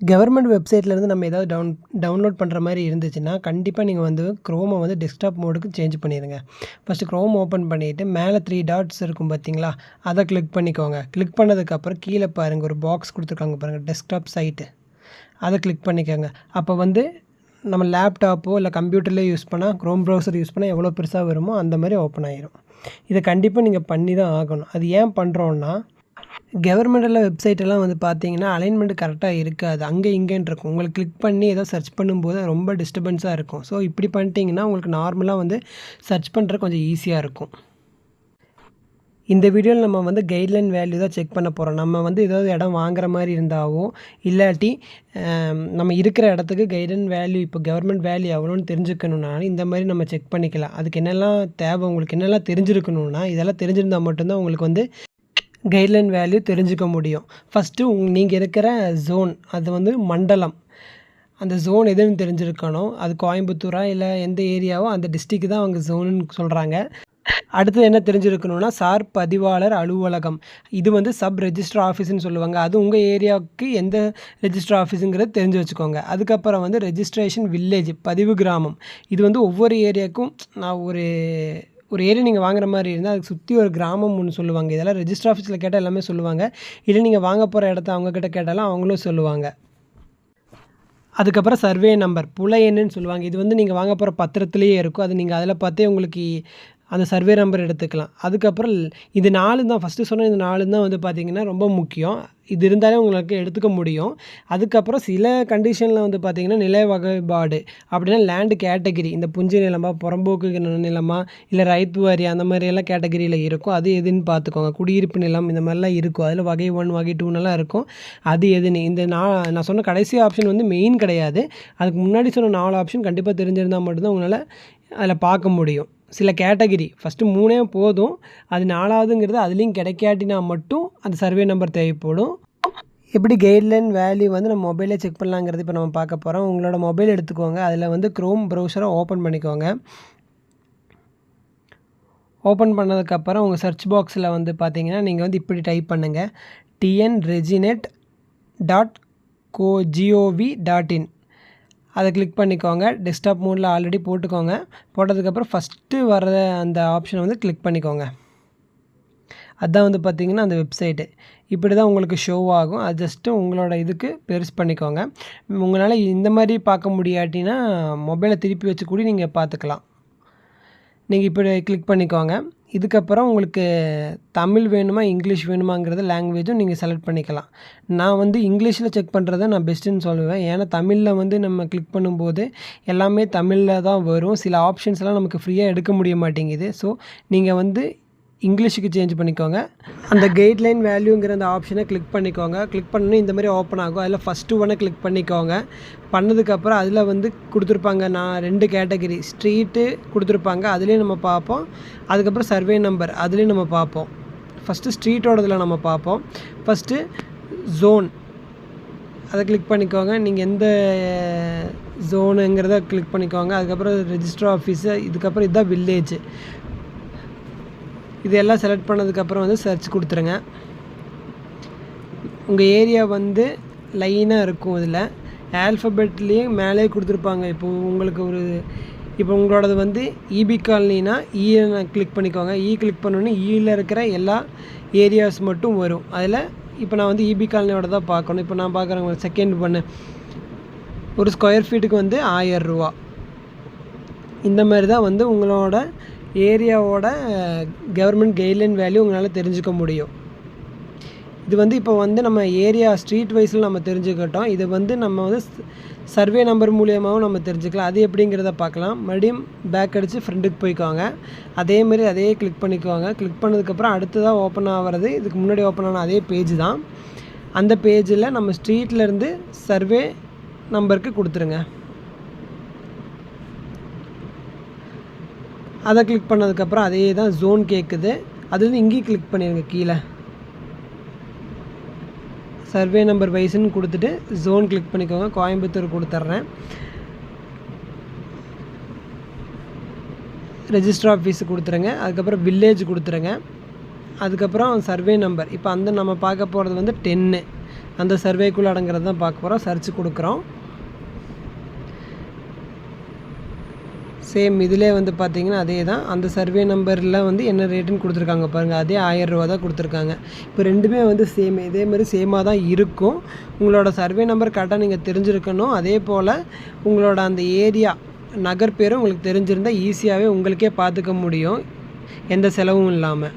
Government வெப்சைட்லேருந்து நம்ம ஏதாவது download பண்ணுற மாதிரி இருந்துச்சுன்னா, கண்டிப்பாக நீங்கள் வந்து குரோமை வந்து டெஸ்க்டாப் மோடுக்கு சேஞ்ச் பண்ணிடுங்க. ஃபஸ்ட்டு குரோம் ஓப்பன் பண்ணிவிட்டு மேலே 3 டாட்ஸ் இருக்கும் பார்த்தீங்களா, அதை கிளிக் பண்ணிக்கோங்க. கிளிக் பண்ணதுக்கப்புறம் கீழே பாருங்கள் ஒரு பாக்ஸ் கொடுத்துருக்காங்க பாருங்கள், டெஸ்க்டாப் சைட்டு. அதை கிளிக் பண்ணிக்கோங்க. அப்போ வந்து நம்ம லேப்டாப்போ இல்லை கம்ப்யூட்டர்லேயே யூஸ் பண்ணால், குரோம் ப்ரௌசர் யூஸ் பண்ணால் எவ்வளோ பெருசாக வருமோ அந்த மாதிரி ஓப்பன் ஆயிரும். இதை கண்டிப்பாக நீங்கள் பண்ணி தான் ஆகணும். அது ஏன் பண்ணுறோன்னா, கவர்மெண்டில் வெப்சைட்டெல்லாம் வந்து பார்த்தீங்கன்னா, அலைன்மெண்ட் கரெக்டாக இருக்காது. அங்கே இங்கேன்னு இருக்கும். உங்களுக்கு கிளிக் பண்ணி ஏதோ சர்ச் பண்ணும்போது ரொம்ப டிஸ்டர்பன்ஸாக இருக்கும். ஸோ இப்படி பண்ணிட்டீங்கன்னா, உங்களுக்கு நார்மலாக வந்து சர்ச் பண்ணுறது கொஞ்சம் ஈஸியாக இருக்கும். இந்த வீடியோவில் நம்ம வந்து கைட்லைன் வேல்யூ தான் செக் பண்ண போகிறோம். நம்ம வந்து ஏதாவது இடம் வாங்குற மாதிரி இருந்தாவோ, இல்லாட்டி நம்ம இருக்கிற இடத்துக்கு கைட்லைன் வேல்யூ இப்போ கவர்மெண்ட் வேல்யூ எவ்வளோன்னு தெரிஞ்சுக்கணுன்னாலும் இந்த மாதிரி நம்ம செக் பண்ணிக்கலாம். அதுக்கு என்னெல்லாம் தேவை, உங்களுக்கு என்னெல்லாம் தெரிஞ்சிருக்கணுன்னா, இதெல்லாம் தெரிஞ்சிருந்தால் மட்டும்தான் உங்களுக்கு வந்து கைட்லைன் வேல்யூ தெரிஞ்சுக்க முடியும். ஃபஸ்ட்டு நீங்கள் இருக்கிற ஜோன், அது வந்து மண்டலம். அந்த ஜோன் எதுன்னு தெரிஞ்சிருக்கணும். அது கோயம்புத்தூரா இல்லை எந்த ஏரியாவோ அந்த டிஸ்ட்ரிக்ட் தான் அவங்க ஜோனுன்னு சொல்கிறாங்க. அடுத்தது என்ன தெரிஞ்சிருக்கணும்னா, சார் பதிவாளர் அலுவலகம். இது வந்து சப் ரெஜிஸ்டர் ஆஃபீஸ்ன்னு சொல்லுவாங்க. அது உங்கள் ஏரியாவுக்கு எந்த ரெஜிஸ்டர் ஆஃபீஸுங்கிறது தெரிஞ்சு வச்சுக்கோங்க. அதுக்கப்புறம் வந்து ரெஜிஸ்ட்ரேஷன் வில்லேஜ், பதிவு கிராமம். இது வந்து ஒவ்வொரு ஏரியாவுக்கும் நான் ஒரு ஏரியா நீங்கள் வாங்குற மாதிரி இருந்தால் அதுக்கு சுற்றி ஒரு கிராமம் ஒன்று சொல்லுவாங்க. இதெல்லாம் ரெஜிஸ்டர் ஆஃபீஸில் கேட்டால் எல்லாமே சொல்லுவாங்க. இல்லை நீங்கள் வாங்க போகிற இடத்த அவங்கக்கிட்ட கேட்டாலும் அவங்களும் சொல்லுவாங்க. அதுக்கப்புறம் சர்வே நம்பர், புல எண்ணுன்னு சொல்லுவாங்க. இது வந்து நீங்கள் வாங்க போகிற பத்திரத்துலேயே இருக்கும். அது நீங்கள் அதில் பார்த்தே உங்களுக்கு அந்த சர்வே நம்பர் எடுத்துக்கலாம். அதுக்கப்புறம் இது 4 தான் ஃபஸ்ட்டு சொன்ன இந்த 4 தான் வந்து பார்த்திங்கன்னா ரொம்ப முக்கியம். இது இருந்தாலே உங்களுக்கு எடுத்துக்க முடியும். அதுக்கப்புறம் சில கண்டிஷனில் வந்து பார்த்திங்கன்னா நில வகைப்பாடு அப்படின்னா லேண்டு கேட்டகிரி, இந்த புஞ்சை நிலமா, புறம்போக்கு நிலமா, இல்லை ரைத்து வாரி அந்த மாதிரியெல்லாம் கேட்டகிரியில் இருக்கும். அது எதுன்னு பார்த்துக்கோங்க. குடியிருப்பு நிலம் இந்த மாதிரிலாம் இருக்கும். அதில் வகை 1 வகை 2னெல்லாம் இருக்கும். அது எதுன்னு இந்த நான் சொன்ன கடைசி ஆப்ஷன் வந்து மெயின் கிடையாது. அதுக்கு முன்னாடி சொன்ன 4 ஆப்ஷன் கண்டிப்பாக தெரிஞ்சிருந்தால் மட்டும்தான் உங்களால் அதில் பார்க்க முடியும். சில கேட்டகிரி ஃபஸ்ட்டு 3 போதும். அது 4வதுங்கிறது அதுலேயும் கிடைக்காட்டினா மட்டும் அந்த சர்வே நம்பர் தேவைப்படும். எப்படி கைட்லைன் வேல்யூ வந்து நம்ம மொபைலே செக் பண்ணலாங்கிறது இப்போ நம்ம பார்க்க போகிறோம். உங்களோட மொபைல் எடுத்துக்கோங்க. அதில் வந்து குரோம் ப்ரௌசரை ஓப்பன் பண்ணிக்கோங்க. ஓப்பன் பண்ணதுக்கப்புறம் உங்கள் சர்ச் பாக்ஸில் வந்து பார்த்தீங்கன்னா, நீங்கள் வந்து இப்படி டைப் பண்ணுங்கள், tnreginet.gov.in. அதை கிளிக் பண்ணிக்கோங்க. டெஸ்க்டாப் மோடில் ஆல்ரெடி போட்டுக்கோங்க. போட்டதுக்கப்புறம் ஃபஸ்ட்டு வர அந்த ஆப்ஷனை வந்து கிளிக் பண்ணிக்கோங்க. அதுதான் வந்து பார்த்திங்கன்னா அந்த வெப்சைட்டு. இப்படி தான் உங்களுக்கு ஷோ ஆகும். அது ஜஸ்ட்டு உங்களோட இதுக்கு பெருசு பண்ணிக்கோங்க. உங்களால் இந்த மாதிரி பார்க்க முடியாட்டினா மொபைலை திருப்பி வச்சு கூட நீங்கள் பார்த்துக்கலாம். நீங்கள் இப்படி கிளிக் பண்ணிக்கோங்க. இதுக்கப்புறம் உங்களுக்கு தமிழ் வேணுமா, இங்கிலீஷ் வேணுமாங்கிறத லாங்குவேஜும் நீங்கள் செலக்ட் பண்ணிக்கலாம். நான் வந்து இங்கிலீஷில் செக் பண்ணுறத நான் பெஸ்ட்டுன்னு சொல்லுவேன். ஏன்னா தமிழில் வந்து நம்ம கிளிக் பண்ணும்போது எல்லாமே தமிழில் தான் வரும். சில ஆப்ஷன்ஸ்லாம் நமக்கு ஃப்ரீயாக எடுக்க முடிய மாட்டேங்குது. ஸோ நீங்கள் வந்து இங்கிலீஷுக்கு சேஞ்ச் பண்ணிக்கோங்க. அந்த கைட்லைன் வேல்யூங்கிற அந்த ஆப்ஷனை கிளிக் பண்ணிக்கோங்க. கிளிக் பண்ணி இந்த மாதிரி ஓப்பன் ஆகும். அதில் ஃபஸ்ட்டு ஒன்றை கிளிக் பண்ணிக்கோங்க. பண்ணதுக்கப்புறம் அதில் வந்து கொடுத்துருப்பாங்க, நான் 2 கேட்டகிரி ஸ்ட்ரீட்டு கொடுத்துருப்பாங்க. அதுலேயும் நம்ம பார்ப்போம். அதுக்கப்புறம் சர்வே நம்பர் அதுலேயும் நம்ம பார்ப்போம். ஃபஸ்ட்டு ஸ்ட்ரீட்டோடதில் நம்ம பார்ப்போம். ஃபஸ்ட்டு ஜோன் அதை கிளிக் பண்ணிக்கோங்க. நீங்கள் எந்த ஜோனுங்கிறத கிளிக் பண்ணிக்கோங்க. அதுக்கப்புறம் ரெஜிஸ்டர் ஆஃபீஸு, இதுக்கப்புறம் இதுதான் வில்லேஜ். இது எல்லாம் செலக்ட் பண்ணதுக்கப்புறம் வந்து சர்ச் கொடுத்துருங்க. உங்கள் ஏரியா வந்து லைனாக இருக்கும். இதில் ஆல்ஃபபெட்லேயே மேலே கொடுத்துருப்பாங்க. இப்போது உங்களுக்கு இப்போ உங்களோடது வந்து இபி காலனினா ஈயை கிளிக் பண்ணிக்கோங்க. கிளிக் பண்ணோன்னே ஈயில் இருக்கிற எல்லா ஏரியாஸ் மட்டும் வரும். அதில் இப்போ நான் வந்து இபி காலனியோட தான் பார்க்கணும். இப்போ நான் பார்க்குறேன், செகண்ட் பண்ணு ஒரு ஸ்கொயர் ஃபீட்டுக்கு வந்து 1000 ரூபா. இந்த மாதிரி தான் வந்து உங்களோட ஏரியாவோட கவர்மெண்ட் கைட்லைன் வேல்யூ உங்களால் தெரிஞ்சுக்க முடியும். இது வந்து இப்போ வந்து நம்ம ஏரியா ஸ்ட்ரீட் வைஸில் நம்ம தெரிஞ்சுக்கிட்டோம். இது வந்து நம்ம வந்து சர்வே நம்பர் மூலியமாகவும் நம்ம தெரிஞ்சுக்கலாம். அது எப்படிங்கிறத பார்க்கலாம். மறுபடியும் பேக் அடித்து ஃப்ரெண்டுக்கு போய்க்கோங்க. அதேமாரி அதையே கிளிக் பண்ணிக்கோங்க. கிளிக் பண்ணதுக்கப்புறம் அடுத்ததாக ஓப்பன் ஆகிறது இதுக்கு முன்னாடி ஓப்பன் ஆன அதே பேஜ் தான். அந்த பேஜில் நம்ம ஸ்ட்ரீட்லேருந்து சர்வே நம்பருக்கு கொடுத்துருங்க. அதை கிளிக் பண்ணதுக்கப்புறம் அதே தான் ஜோன் கேட்குது. அது வந்து இங்கேயும் கிளிக் பண்ணிடுங்க. கீழே சர்வே நம்பர் வைஸ்ன்னு கொடுத்துட்டு ஜோன் கிளிக் பண்ணிக்கோங்க. கோயம்புத்தூர் கொடுத்துட்றேன். ரெஜிஸ்டர் ஆஃபீஸு கொடுத்துருங்க. அதுக்கப்புறம் வில்லேஜ் கொடுத்துருங்க. அதுக்கப்புறம் சர்வே நம்பர் இப்போ நம்ம பார்க்க போகிறது வந்து 10. அந்த சர்வேக்குள்ளே அடங்கிறது தான் பார்க்க போகிறோம். சர்ச் கொடுக்குறோம். சேம் இதிலே வந்து பார்த்தீங்கன்னா அதே தான். அந்த சர்வே நம்பரில் வந்து என்ன ரேட்டுன்னு கொடுத்துருக்காங்க பாருங்கள். அதே 1000 ரூபா தான் கொடுத்துருக்காங்க. இப்போ ரெண்டுமே வந்து சேம், இதே மாதிரி சேமாக தான் இருக்கும். உங்களோட சர்வே நம்பர் கரெக்டாக நீங்கள் தெரிஞ்சிருக்கணும். அதே போல் உங்களோட அந்த ஏரியா நகர் பேரும் உங்களுக்கு தெரிஞ்சிருந்தால் ஈஸியாகவே உங்களுக்கே பார்த்துக்க முடியும், எந்த செலவும் இல்லாமல்.